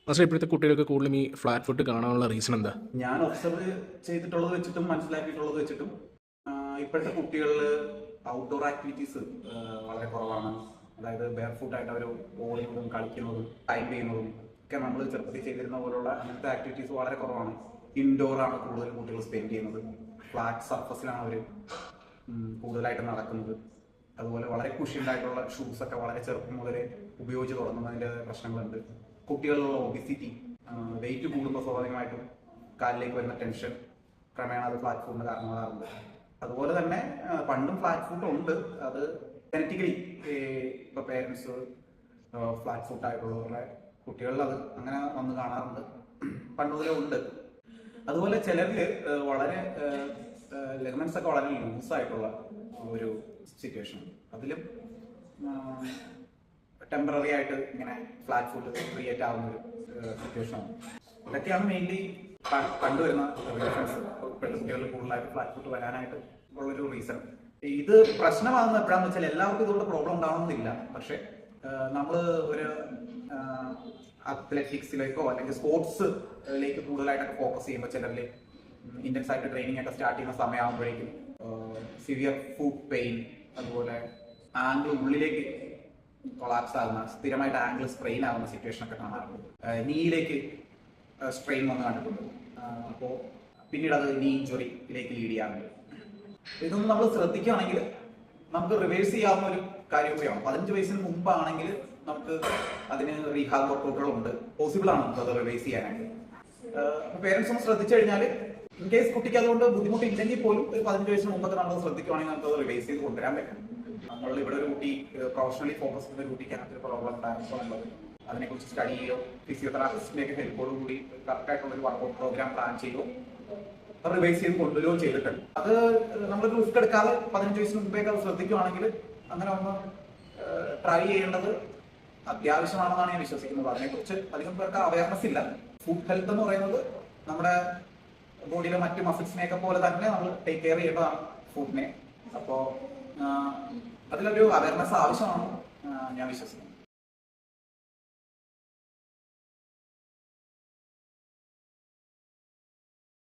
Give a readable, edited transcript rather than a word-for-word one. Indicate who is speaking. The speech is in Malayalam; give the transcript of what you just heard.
Speaker 1: പക്ഷേ ഇപ്പോഴത്തെ കുട്ടികൾക്ക് കൂടുതലും ഈ ഫ്ലാറ്റ് ഫുഡ് കാണാനുള്ള റീസൺ എന്താ?
Speaker 2: ഞാൻ ഒബ്സർവ് ചെയ്തിട്ടുള്ളത് വെച്ചിട്ടും മനസ്സിലാക്കിയിട്ടുള്ളത് വെച്ചിട്ടും ഇപ്പോഴത്തെ കുട്ടികളിൽ ഔട്ട്ഡോർ ആക്ടിവിറ്റീസ് വളരെ കുറവാണ്. അതായത് ബെയർ ഫുട്ടായിട്ട് അവർ ഓടുന്നതും കളിക്കുന്നതും ടൈം ചെയ്യുന്നതും ഒക്കെ നമ്മൾ ചെറുപ്പത്തിൽ ചെയ്തിരുന്ന പോലുള്ള അങ്ങനത്തെ ആക്ടിവിറ്റീസ് വളരെ കുറവാണ്. ഇൻഡോറാണ് കൂടുതൽ കുട്ടികൾ സ്പെൻഡ് ചെയ്യുന്നത്. ഫ്ലാറ്റ് സർഫസിലാണ് അവർ കൂടുതലായിട്ട് നടക്കുന്നത്. അതുപോലെ വളരെ കുഷ്യൻ്റായിട്ടുള്ള ഷൂസൊക്കെ വളരെ ചെറുപ്പം മുതലേ ഉപയോഗിച്ച് തുടങ്ങുന്നതിൻ്റെ പ്രശ്നങ്ങളുണ്ട്. കുട്ടികളിലുള്ള ഒബിസിറ്റി, വെയിറ്റ് കൂടുമ്പോൾ സ്വാഭാവികമായിട്ടും കാലിലേക്ക് വരുന്ന ടെൻഷൻ ക്രമേണ അത് ഫ്ലാറ്റ് ഫുഡിന് കാരണമാകാറുണ്ട്. അതുപോലെ തന്നെ പണ്ടും ഫ്ലാറ്റ് ഫുഡ് ഉണ്ട്. അത് ജനറ്റിക്കലി ഇപ്പോൾ പേരൻസ് ഫ്ലാറ്റ് ഫുഡ് ആയിട്ടുള്ളവരുടെ കുട്ടികളിൽ അത് അങ്ങനെ വന്ന് കാണാറുണ്ട്, പണ്ട് മുതലേ ഉണ്ട്. അതുപോലെ ചിലരിൽ വളരെ ലെഗമെന്റ്സ് ഒക്കെ വളരെ ലൂസായിട്ടുള്ള ഒരു സിറ്റുവേഷൻ, അതിലും ടെമ്പററി ആയിട്ട് ഇങ്ങനെ ഫ്ലാറ്റ് ഫുഡ് ക്രിയേറ്റ് ആവുന്ന ഒരു സിറ്റുവേഷനാണ്. ഇതൊക്കെയാണ് മെയിൻലി കണ്ടുവരുന്ന റീസൺസ്. ഇപ്പോഴത്തെ കുട്ടികളിൽ കൂടുതലായിട്ട് ഫ്ലാറ്റ് ഫുഡ് വരാനായിട്ട് ഉള്ളൊരു റീസൺ. ഇത് പ്രശ്നമാകുന്ന എപ്പോഴാന്ന് വെച്ചാൽ എല്ലാവർക്കും ഇതുകൊണ്ട് പ്രോബ്ലം ഉണ്ടാവണമെന്നില്ല. പക്ഷെ നമ്മൾ ഒരു അത്ലറ്റിക്സിലേക്കോ അല്ലെങ്കിൽ സ്പോർട്സിലേക്ക് കൂടുതലായിട്ടൊക്കെ ഫോക്കസ് ചെയ്യുമ്പോൾ ചിലരിൽ ഇന്റൻസ് ആയിട്ട് ട്രെയിനിങ് ഒക്കെ സ്റ്റാർട്ട് ചെയ്യുന്ന സമയമാകുമ്പോഴേക്കും സിവിയർ ഫുഡ് പെയിൻ, അതുപോലെ ആംഗിൾ ഉള്ളിലേക്ക് കൊളാപ്സ് ആകുന്ന, സ്ഥിരമായിട്ട് ആംഗിൾ സ്ട്രെയിൻ ആകുന്ന സിറ്റുവേഷൻ ഒക്കെ കാണാറുണ്ട്. നീയിലേക്ക് സ്ട്രെയിൻ വന്ന് കണ്ടിട്ടുണ്ട്. അപ്പോൾ പിന്നീട് അത് നീ ഇഞ്ചുറിയിലേക്ക് ലീഡ് ചെയ്യാറുണ്ട്. ഇതൊന്നും നമ്മൾ ശ്രദ്ധിക്കുകയാണെങ്കിൽ നമുക്ക് റിവേഴ്സ് ചെയ്യാവുന്ന ഒരു കാര്യം കൂടിയാണ്. 15 വയസ്സിന് മുമ്പാണെങ്കിൽ നമുക്ക് അതിന് റീഹാബ് വർക്കൗട്ടുകളുണ്ട്, പോസിബിൾ ആണ് നമുക്ക് അത് റിവേഴ്സ് ചെയ്യാനായിട്ട്. പേരൻസ് ഒന്ന് ശ്രദ്ധിച്ചു കഴിഞ്ഞാൽ ഇൻ കേസ് കുട്ടിക്ക് അതുകൊണ്ട് ബുദ്ധിമുട്ടില്ലെങ്കിൽ പോലും ഒരു 15 വയസ്സിന് മുമ്പൊക്കെ നമ്മൾ ശ്രദ്ധിക്കുകയാണെങ്കിൽ നമുക്ക് അത് റിവേഴ്സ് ചെയ്ത് കൊണ്ടുവരാൻ പറ്റും. നമ്മൾ ഇവിടെ ഒരു കുട്ടി പ്രൊഫഷണലി ഫോക്കസ് ചെയ്യുന്ന ഒരു കുട്ടിക്ക് അങ്ങനത്തെ ഒരു പ്രോബ്ലം ഉണ്ടാകുന്നുള്ളത് അതിനെക്കുറിച്ച് സ്റ്റഡി ചെയ്യുകയോ ഫിസിയോതെറാപ്പിസ്റ്റിന്റെ ഒക്കെ ഹെൽപ്പോടുകൂടി കറക്റ്റായിട്ടുള്ള ഒരു വർക്കൗട്ട് പ്രോഗ്രാം പ്ലാൻ ചെയ്യുകയോ റിവൈസ് ചെയ്ത് കൊണ്ടുവരികയോ ചെയ്തിട്ടുണ്ട്. അത് നമ്മൾ റിസ്ക് എടുക്കാതെ 15 വയസ്സിന് മുമ്പേക്ക് അത് ശ്രദ്ധിക്കുകയാണെങ്കിൽ അങ്ങനെ ഒന്ന് ട്രൈ ചെയ്യേണ്ടത് അത്യാവശ്യമാണെന്നാണ് ഞാൻ വിശ്വസിക്കുന്നത്. അതിനെക്കുറിച്ച് അധികം പേർക്ക് അവയർനെസ് ഇല്ല. ഫുഡ് ഹെൽത്ത് എന്ന് പറയുന്നത് നമ്മുടെ ബോഡിയിലെ മറ്റ് മസിൽസിനെയൊക്കെ പോലെ തന്നെ നമ്മൾ ടേക്ക് കെയർ ചെയ്യേണ്ടതാണ് ഫുഡിനെ. അപ്പോൾ അതിലൊരു അവയർനെസ് ആവശ്യമാണ് ഞാൻ വിശ്വസിക്കുന്നത്.